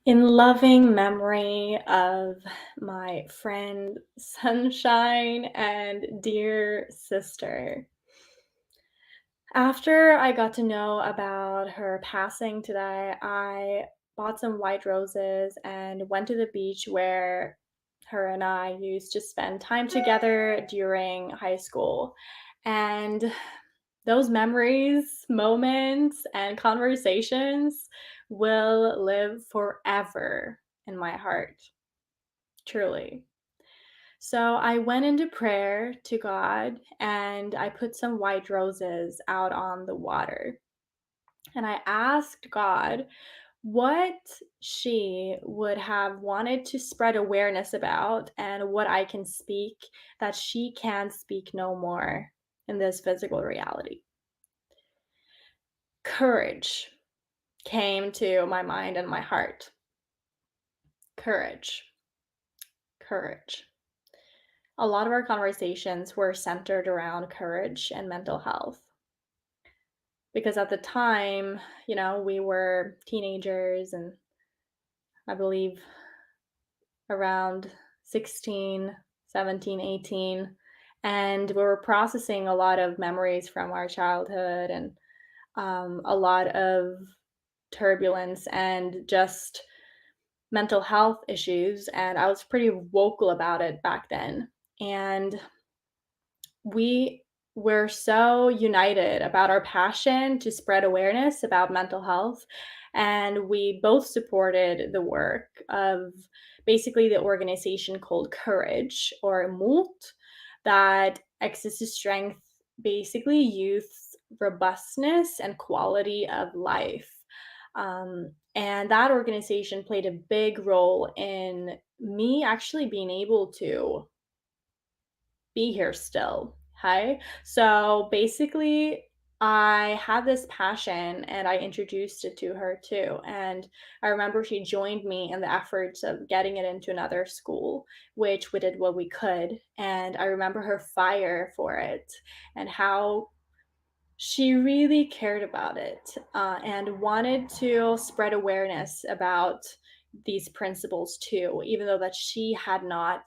In loving memory of my friend Sunshine and dear sister. After I got to know about her passing today, I bought some white roses and went to the beach where her and I used to spend time together during high school. And those memories, moments, and conversations will live forever in my heart, truly. So I went into prayer to God and I put some white roses out on the water. And I asked God what she would have wanted to spread awareness about and what I can speak that she can speak no more in this physical reality. Courage came to my mind and my heart. Courage, courage. A lot of our conversations were centered around courage and mental health because at the time, we were teenagers and I believe around 16, 17, 18, and we were processing a lot of memories from our childhood and a lot of turbulence and just mental health issues. And I was pretty vocal about it back then. And we were so united about our passion to spread awareness about mental health. And we both supported the work of basically the organization called Courage or Mut that exists to strength basically youth's robustness and quality of life. And that organization played a big role in me actually being able to be here still. Hi. So basically, I had this passion and I introduced it to her too. And I remember she joined me in the efforts of getting it into another school, which we did what we could. And I remember her fire for it and how she really cared about it and wanted to spread awareness about these principles too, even though that she had not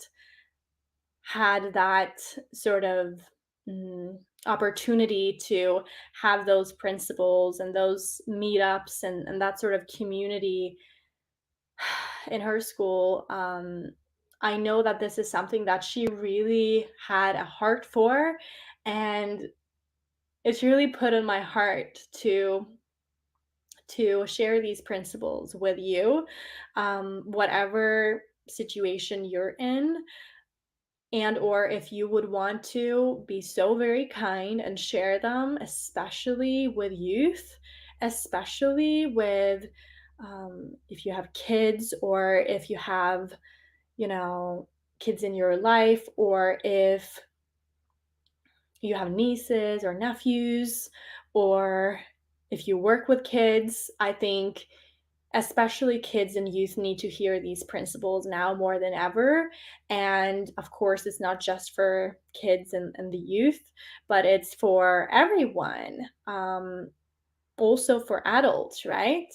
had that sort of opportunity to have those principles and those meetups and that sort of community in her school. I know that this is something that she really had a heart for, and it's really put in my heart to share these principles with you, whatever situation you're in, and or if you would want to be so very kind and share them, especially with youth, especially with if you have kids or if you have, you know, kids in your life, or if you have nieces or nephews, or if you work with kids. I think especially kids and youth need to hear these principles now more than ever. And of course, it's not just for kids and the youth, but it's for everyone, also for adults, right?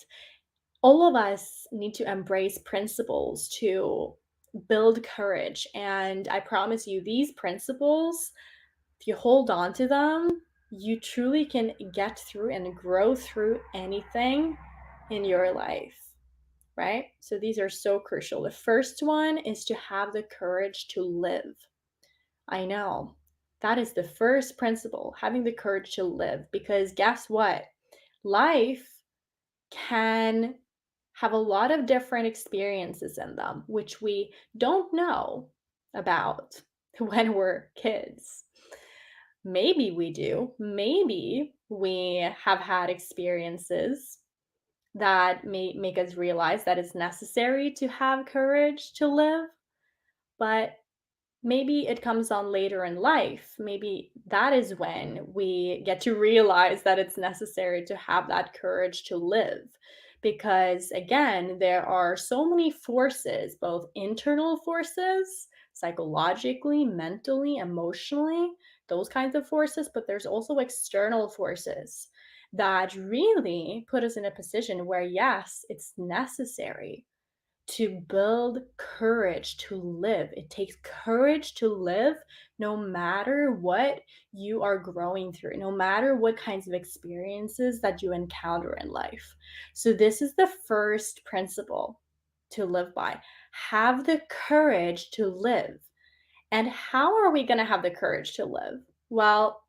All of us need to embrace principles to build courage. And I promise you, these principles, if you hold on to them, you truly can get through and grow through anything in your life, right? So these are so crucial. The first one is to have the courage to live. I know that is the first principle, having the courage to live, because guess what? Life can have a lot of different experiences in them, which we don't know about when we're kids. Maybe we do. Maybe we have had experiences that may make us realize that it's necessary to have courage to live, but maybe it comes on later in life. Maybe that is when we get to realize that it's necessary to have that courage to live. Because again, there are so many forces, both internal forces, psychologically, mentally, emotionally, those kinds of forces, but there's also external forces that really put us in a position where, yes, it's necessary to build courage to live. It takes courage to live no matter what you are growing through, no matter what kinds of experiences that you encounter in life. So, this is the first principle to live by. Have the courage to live. And how are we going to have the courage to live? Well,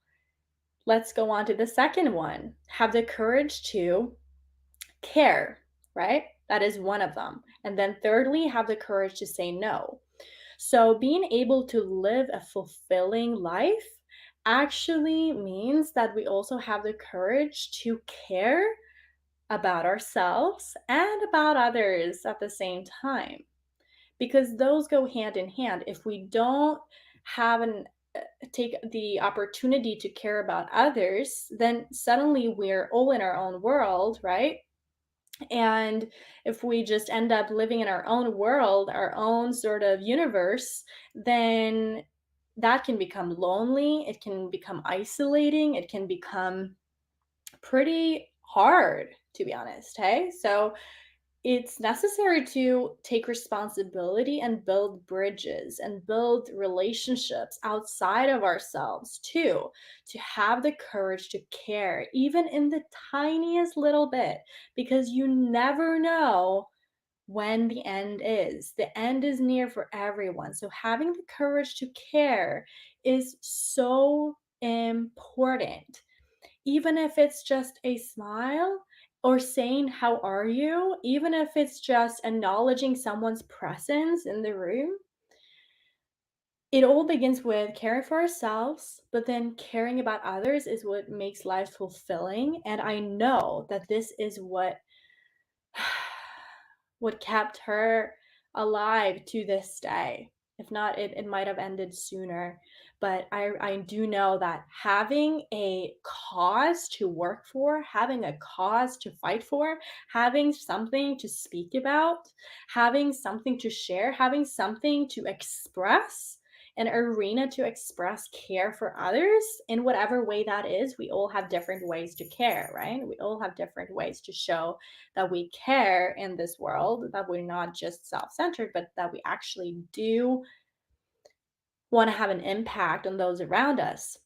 let's go on to the second one. Have the courage to care, right? That is one of them. And then thirdly, have the courage to say no. So being able to live a fulfilling life actually means that we also have the courage to care about ourselves and about others at the same time, because those go hand in hand. If we don't have an take the opportunity to care about others, then suddenly we're all in our own world, right? And if we just end up living in our own world, our own sort of universe, then that can become lonely. It can become isolating. It can become pretty hard, to be honest. Hey, so it's necessary to take responsibility and build bridges and build relationships outside of ourselves too, to have the courage to care, even in the tiniest little bit, because you never know when the end is. The end is near for everyone. So having the courage to care is so important, even if it's just a smile or saying, "How are you?" Even if it's just acknowledging someone's presence in the room. It all begins with caring for ourselves, but then caring about others is what makes life fulfilling. And I know that this is what kept her alive to this day. If not, it might have ended sooner. But I do know that having a cause to work for, having a cause to fight for, having something to speak about, having something to share, having something to express, an arena to express care for others in whatever way that is. We all have different ways to care, right? We all have different ways to show that we care in this world, that we're not just self centered, but that we actually do want to have an impact on those around us.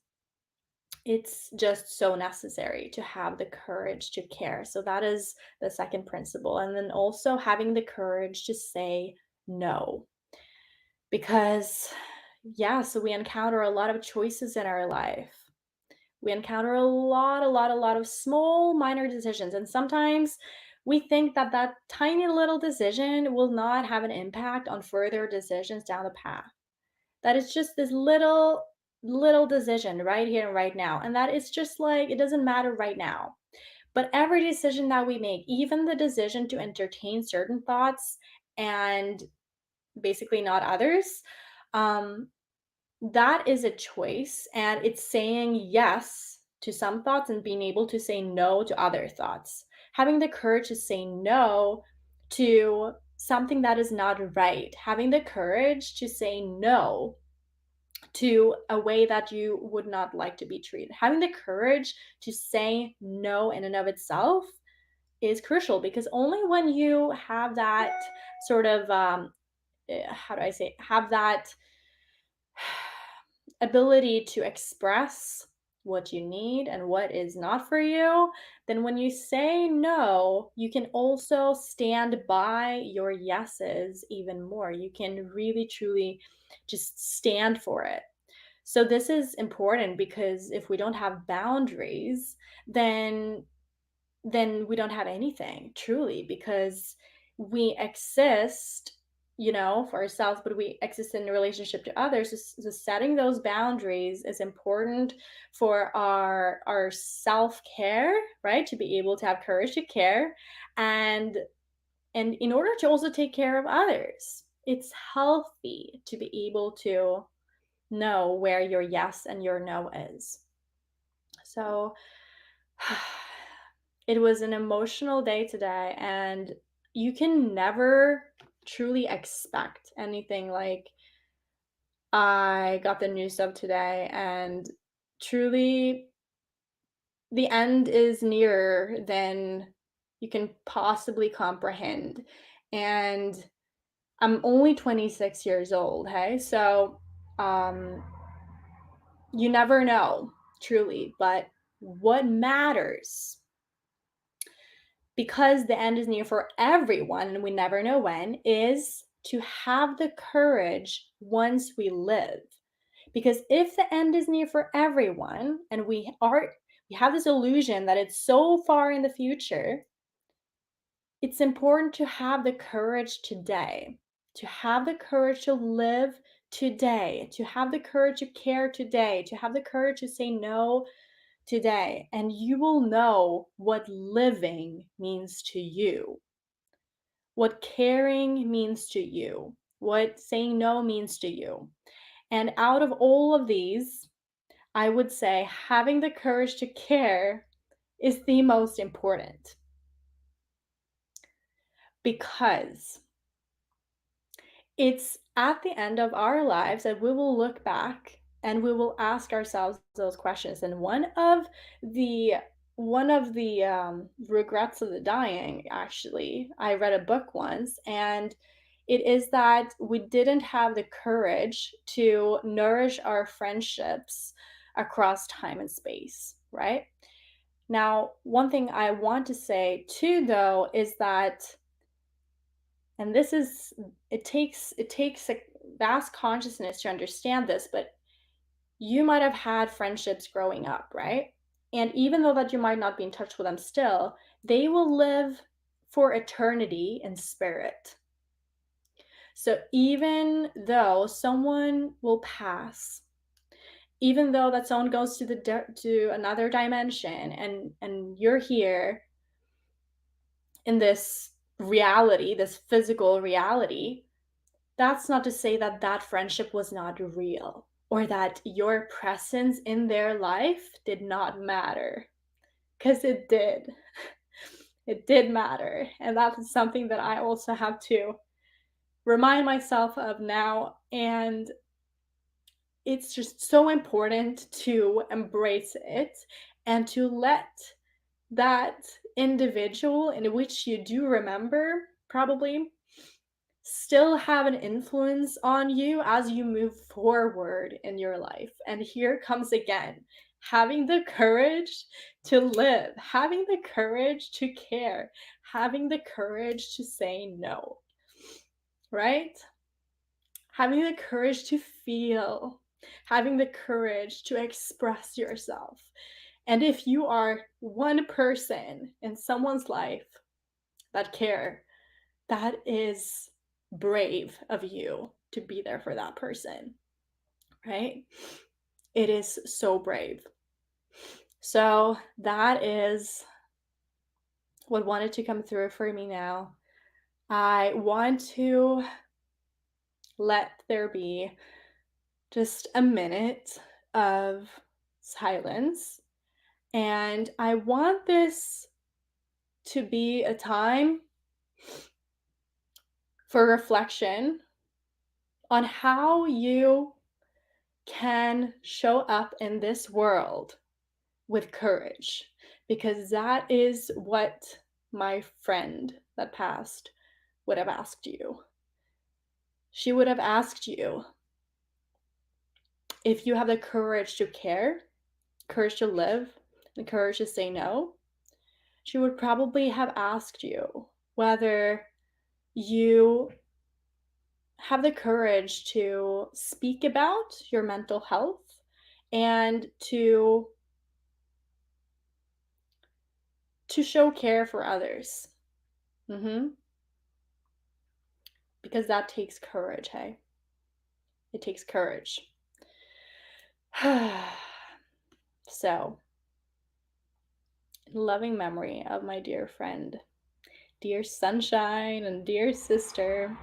It's just so necessary to have the courage to care. So, that is the second principle. And then also having the courage to say no. Because, yeah, so we encounter a lot of choices in our life. We encounter a lot of small, minor decisions. And sometimes we think that that tiny little decision will not have an impact on further decisions down the path. That it's just this little decision right here and right now. And that it's just like, it doesn't matter right now. But every decision that we make, even the decision to entertain certain thoughts and basically not others, um, that is a choice, and it's saying yes to some thoughts and being able to say no to other thoughts. Having the courage to say no to something that is not right. Having the courage to say no to a way that you would not like to be treated. Having the courage to say no in and of itself is crucial, because only when you have that sort of how do I say, have that ability to express what you need and what is not for you, then when you say no, you can also stand by your yeses even more. You can really truly just stand for it. So this is important, because if we don't have boundaries, then we don't have anything truly, because we exist, for ourselves, but we exist in relationship to others. So setting those boundaries is important for our self-care, right? To be able to have courage to care, and in order to also take care of others. It's healthy to be able to know where your yes and your no is. So it was an emotional day today, and you can never truly expect anything like I got the news of today, and truly the end is nearer than you can possibly comprehend. And I'm only 26 years old, hey? So, um, you never know, truly, but what matters, because the end is near for everyone and we never know when, is to have the courage once we live. Because if the end is near for everyone and we have this illusion that it's so far in the future, it's important to have the courage today, to have the courage to live today, to have the courage to care today, to have the courage to say no today. And you will know what living means to you, what caring means to you, what saying no means to you. And out of all of these, I would say having the courage to care is the most important, because it's at the end of our lives that we will look back and we will ask ourselves those questions. And the regrets of the dying, actually, I read a book once, and it is that we didn't have the courage to nourish our friendships across time and space, right? Now, one thing I want to say too, though, is that, and this is, it takes a vast consciousness to understand this, but you might have had friendships growing up, right? And even though that you might not be in touch with them still, they will live for eternity in spirit. So even though someone will pass, even though that someone goes to to another dimension, and you're here in this reality, this physical reality, that's not to say that that friendship was not real or that your presence in their life did not matter, because it did. It did matter. And that is something that I also have to remind myself of now. And it's just so important to embrace it and to let that individual in which you do remember probably still have an influence on you as you move forward in your life. And here comes again having the courage to live, having the courage to care, having the courage to say no, right? Having the courage to feel, having the courage to express yourself. And if you are one person in someone's life that care, that is brave of you to be there for that person, right? It is so brave. So that is what wanted to come through for me now. I want to let there be just a minute of silence. And I want this to be a time for reflection on how you can show up in this world with courage, because that is what my friend that passed would have asked you. She would have asked you if you have the courage to care, courage to live, and courage to say no. She would probably have asked you whether you have the courage to speak about your mental health and to show care for others. Mhm. Because that takes courage, hey? It takes courage. So, in loving memory of my dear friend, dear sunshine, and dear sister,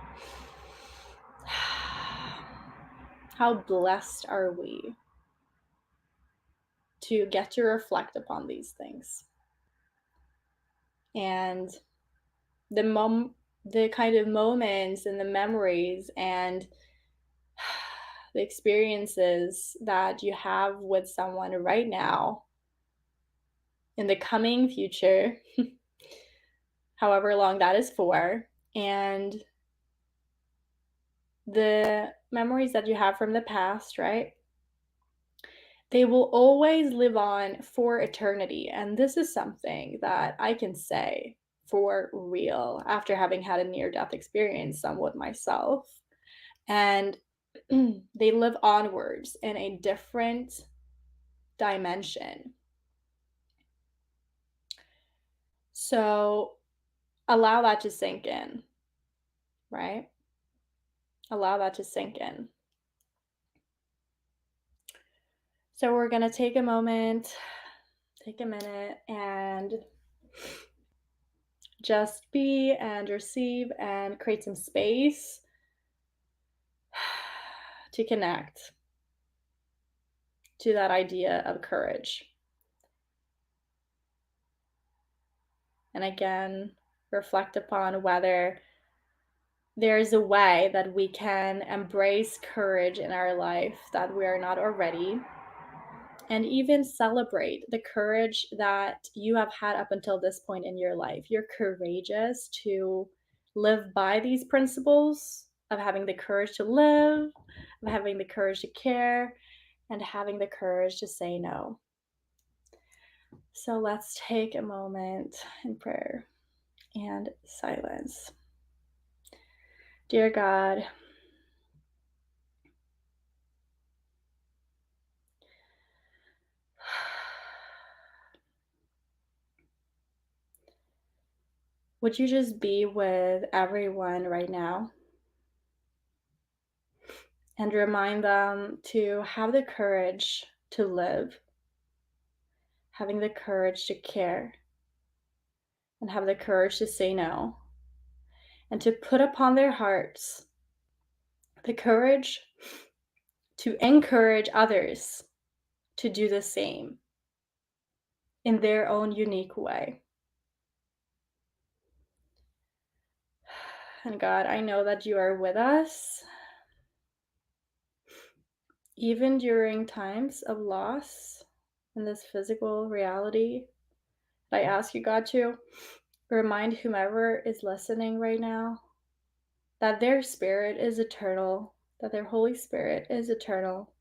how blessed are we to get to reflect upon these things. And the kind of moments and the memories and the experiences that you have with someone right now, in the coming future, however long that is for, and the memories that you have from the past, right? They will always live on for eternity. And this is something that I can say for real after having had a near death experience somewhat myself. And they live onwards in a different dimension. So allow that to sink in, right? Allow that to sink in. So we're going to take a moment, take a minute, and just be and receive and create some space to connect to that idea of courage. And again, reflect upon whether there's a way that we can embrace courage in our life that we are not already, and even celebrate the courage that you have had up until this point in your life. You're courageous to live by these principles of having the courage to live, of having the courage to care, and having the courage to say no. So let's take a moment in prayer and silence. Dear God, would you just be with everyone right now and remind them to have the courage to live, having the courage to care, and have the courage to say no, and to put upon their hearts the courage to encourage others to do the same in their own unique way. And God, I know that you are with us, even during times of loss in this physical reality. I ask you, God, to remind whomever is listening right now that their spirit is eternal, that their Holy Spirit is eternal,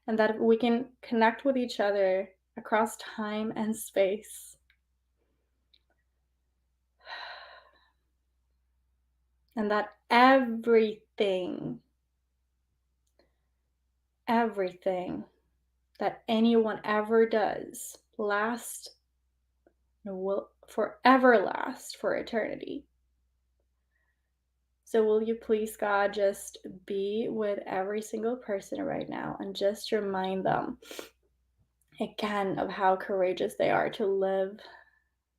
and that we can connect with each other across time and space. And that everything that anyone ever does lasts and will forever last for eternity. So, will you please, God, just be with every single person right now and just remind them again of how courageous they are to live,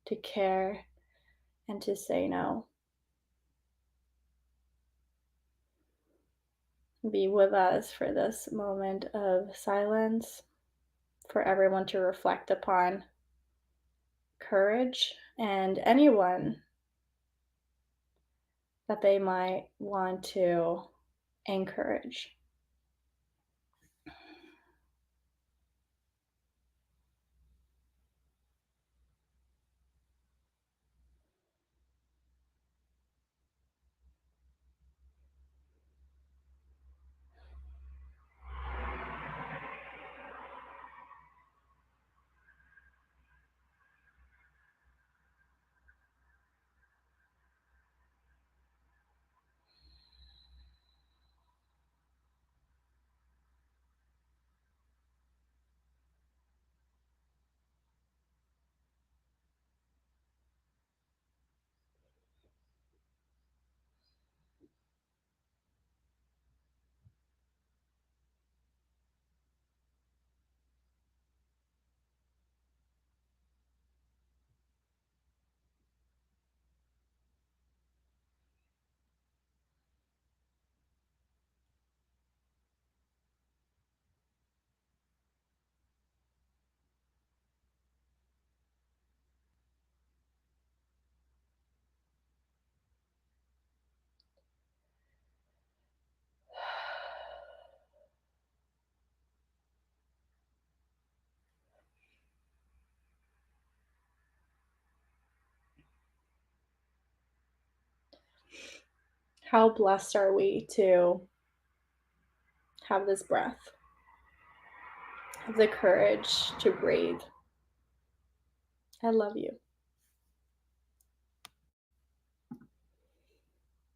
to care, and to say no. Be with us for this moment of silence, for everyone to reflect upon courage and anyone that they might want to encourage. how blessed are we to have this breath, have the courage to breathe. I love you.